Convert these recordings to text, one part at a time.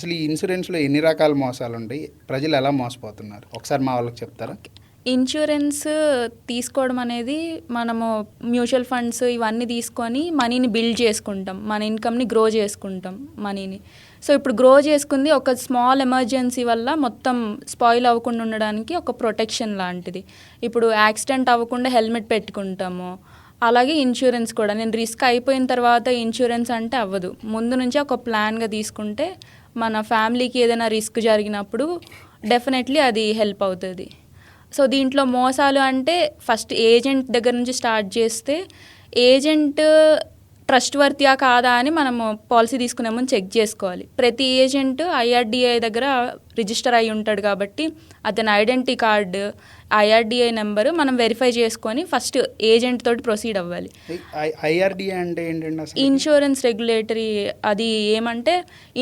అసలు ఈ ఇన్సూరెన్స్‌లో ఎన్ని రకాల మోసాలుంటాయి? ప్రజలు ఎలా మోసపోతున్నారు? ఒకసారి మా వాళ్ళకి చెప్తారా? ఇన్సూరెన్స్ తీసుకోవడం అనేది మనము మ్యూచువల్ ఫండ్స్ ఇవన్నీ తీసుకొని మనీని బిల్డ్ చేసుకుంటాం. మన ఇన్కమ్‌ని గ్రో చేసుకుంటాం మనీని. సో, ఇప్పుడు గ్రో చేసుకుంది ఒక స్మాల్ ఎమర్జెన్సీ వల్ల మొత్తం స్పాయిల్ అవ్వకుండా ఉండడానికి ఒక ప్రొటెక్షన్ లాంటిది. ఇప్పుడు యాక్సిడెంట్ అవ్వకుండా హెల్మెట్ పెట్టుకుంటాము. అలాగే ఇన్సూరెన్స్ కూడా. నేను రిస్క్ అయిపోయిన తర్వాత ఇన్సూరెన్స్ అంటే అవ్వదు. ముందు నుంచే ఒక ప్లాన్‌గా తీసుకుంటే మన ఫ్యామిలీకి ఏదైనా రిస్క్ జరిగినప్పుడు డెఫినెట్లీ అది హెల్ప్ అవుతుంది. సో దీంట్లో మోసాలు అంటే ఫస్ట్ ఏజెంట్ దగ్గర నుంచి స్టార్ట్ చేస్తే ఏజెంట్ ట్రస్ట్ వర్తియా కాదా అని మనము పాలసీ తీసుకునే ముందు చెక్ చేసుకోవాలి. ప్రతి ఏజెంట్ ఐఆర్డిఐ దగ్గర రిజిస్టర్ అయి ఉంటాడు కాబట్టి అతని ఐడెంటిటీ కార్డు, ఐఆర్డిఐ నెంబరు మనం వెరిఫై చేసుకొని ఫస్ట్ ఏజెంట్ తోటి ప్రొసీడ్ అవ్వాలి. ఐఆర్డిఐ అంటే ఏంటండి అసలు? Insurance regulatory. అది ఏమంటే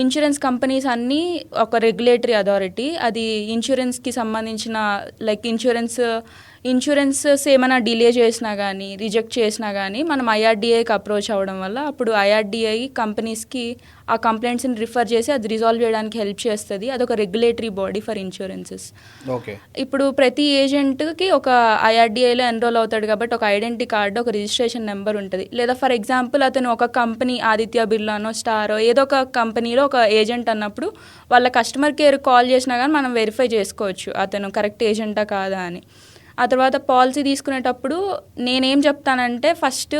ఇన్సూరెన్స్ కంపెనీస్ అన్నీ ఒక రెగ్యులేటరీ అథారిటీ. అది ఇన్సూరెన్స్కి సంబంధించిన లైక్ ఇన్సూరెన్సెస్ ఏమైనా డిలే చేసినా కానీ రిజెక్ట్ చేసినా కానీ మనం ఐఆర్డిఐకి అప్రోచ్ అవ్వడం వల్ల అప్పుడు ఐఆర్డిఐ కంపెనీస్కి ఆ కంప్లైంట్స్ని రిఫర్ చేసి అది రిజాల్వ్ చేయడానికి హెల్ప్ చేస్తుంది. అదొక regulatory body for insurances. Okay. ఇప్పుడు ప్రతి ఏజెంట్కి ఒక ఐఆర్డిఐలో ఎన్రోల్ అవుతాడు కాబట్టి ఒక ఐడెంటిటీ కార్డు, ఒక రిజిస్ట్రేషన్ నెంబర్ ఉంటుంది. లేదా ఫర్ ఎగ్జాంపుల్ అతను ఒక కంపెనీ ఆదిత్య బిర్లానో స్టారో ఏదో ఒక కంపెనీలో ఒక ఏజెంట్ అన్నప్పుడు వాళ్ళ కస్టమర్ కేర్ కాల్ చేసినా కానీ మనం వెరిఫై చేసుకోవచ్చు అతను కరెక్ట్ ఏజెంటా కాదా అని. ఆ తర్వాత పాలసీ తీసుకునేటప్పుడు నేనేం చెప్తానంటే ఫస్ట్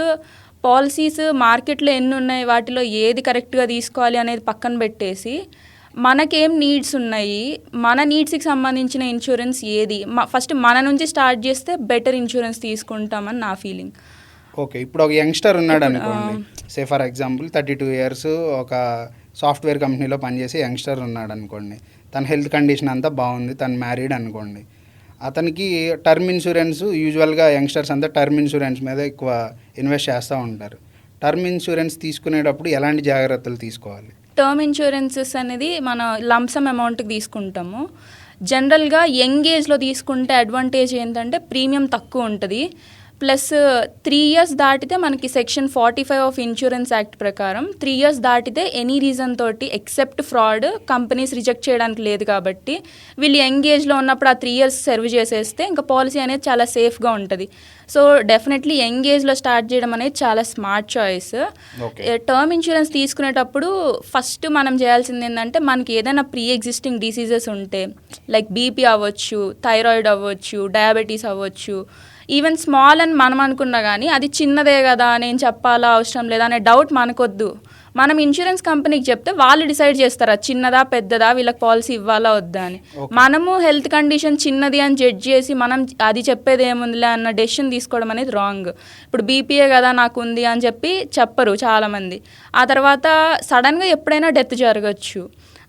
పాలసీస్ మార్కెట్లో ఎన్ని ఉన్నాయి, వాటిలో ఏది కరెక్ట్గా తీసుకోవాలి అనేది పక్కన పెట్టేసి మనకేం నీడ్స్ ఉన్నాయి, మన నీడ్స్కి సంబంధించిన ఇన్సూరెన్స్ ఏది ఫస్ట్ మన నుంచి స్టార్ట్ చేస్తే బెటర్ ఇన్సూరెన్స్ తీసుకుంటామని నా ఫీలింగ్. ఓకే. ఇప్పుడు ఒక యంగ్స్టర్ ఉన్నాడు అనుకోండి, సే ఫర్ ఎగ్జాంపుల్ 32 years ఒక సాఫ్ట్వేర్ కంపెనీలో పనిచేసే యంగ్స్టర్ ఉన్నాడు అనుకోండి. తన హెల్త్ కండిషన్ అంతా బాగుంది, తను మ్యారీడ్ అనుకోండి. అతనికి టర్మ్ ఇన్సూరెన్స్, యూజువల్గా యంగ్స్టర్స్ అంతా టర్మ్ ఇన్సూరెన్స్ మీద ఎక్కువ ఇన్వెస్ట్ చేస్తూ ఉంటారు. టర్మ్ ఇన్సూరెన్స్ తీసుకునేటప్పుడు ఎలాంటి జాగ్రత్తలు తీసుకోవాలి? టర్మ్ ఇన్సూరెన్సెస్ అనేది మనం లంసమ్ అమౌంట్కి తీసుకుంటాము. జనరల్గా యంగ్ ఏజ్లో తీసుకుంటే అడ్వాంటేజ్ ఏంటంటే ప్రీమియం తక్కువ ఉంటుంది. ప్లస్ 3 years దాటితే మనకి సెక్షన్ 45 ఆఫ్ ఇన్సూరెన్స్ యాక్ట్ ప్రకారం 3 years దాటితే ఎనీ రీజన్ తోటి ఎక్సెప్ట్ ఫ్రాడ్ కంపెనీస్ రిజెక్ట్ చేయడానికి లేదు. కాబట్టి వీళ్ళు యంగ్ ఏజ్లో ఉన్నప్పుడు ఆ 3 years సర్వ్ చేసేస్తే ఇంకా పాలసీ అనేది చాలా సేఫ్గా ఉంటుంది. సో డెఫినెట్లీ యంగ్ ఏజ్లో స్టార్ట్ చేయడం అనేది చాలా స్మార్ట్ చాయిస్. టర్మ్ ఇన్సూరెన్స్ తీసుకునేటప్పుడు ఫస్ట్ మనం చేయాల్సింది ఏంటంటే మనకి ఏదైనా ప్రీ ఎగ్జిస్టింగ్ డిసీజెస్ ఉంటే లైక్ బీపీ అవ్వచ్చు, థైరాయిడ్ అవ్వచ్చు, డయాబెటీస్ అవ్వచ్చు, ఈవెన్ స్మాల్ అని మనం అనుకున్నా కానీ అది చిన్నదే కదా, నేను చెప్పాలా అవసరం లేదా అనే డౌట్ మనకొద్దు. మనం ఇన్సూరెన్స్ కంపెనీకి చెప్తే వాళ్ళు డిసైడ్ చేస్తారు అది చిన్నదా పెద్దదా, వీళ్ళకి పాలసీ ఇవ్వాలా వద్దా అని. మనము హెల్త్ కండిషన్ చిన్నది అని జడ్జ్ చేసి మనం అది చెప్పేది ఏముందిలే అన్న డెసిషన్ తీసుకోవడం అనేది రాంగ్. ఇప్పుడు బీపీఏ కదా నాకు ఉంది అని చెప్పి చెప్పరు చాలామంది. ఆ తర్వాత సడన్గా ఎప్పుడైనా డెత్ జరగచ్చు.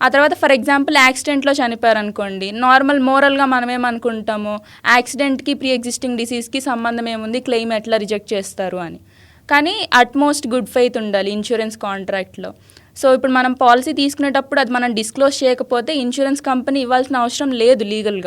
ఆ తర్వాత ఫర్ ఎగ్జాంపుల్ యాక్సిడెంట్లో చనిపోయారు అనుకోండి, నార్మల్ మోరల్గా మనం ఏమనుకుంటాము యాక్సిడెంట్కి ప్రీ ఎగ్జిస్టింగ్ డిసీజ్కి సంబంధం ఏముంది, క్లెయిమ్ ఎట్లా రిజెక్ట్ చేస్తారు అని. కానీ అట్మోస్ట్ గుడ్ ఫెయిత్ ఉండాలి ఇన్సూరెన్స్ కాంట్రాక్ట్లో. సో ఇప్పుడు మనం పాలసీ తీసుకునేటప్పుడు అది మనం డిస్క్లోజ్ చేయకపోతే ఇన్సూరెన్స్ కంపెనీ ఇవ్వాల్సిన అవసరం లేదు లీగల్గా.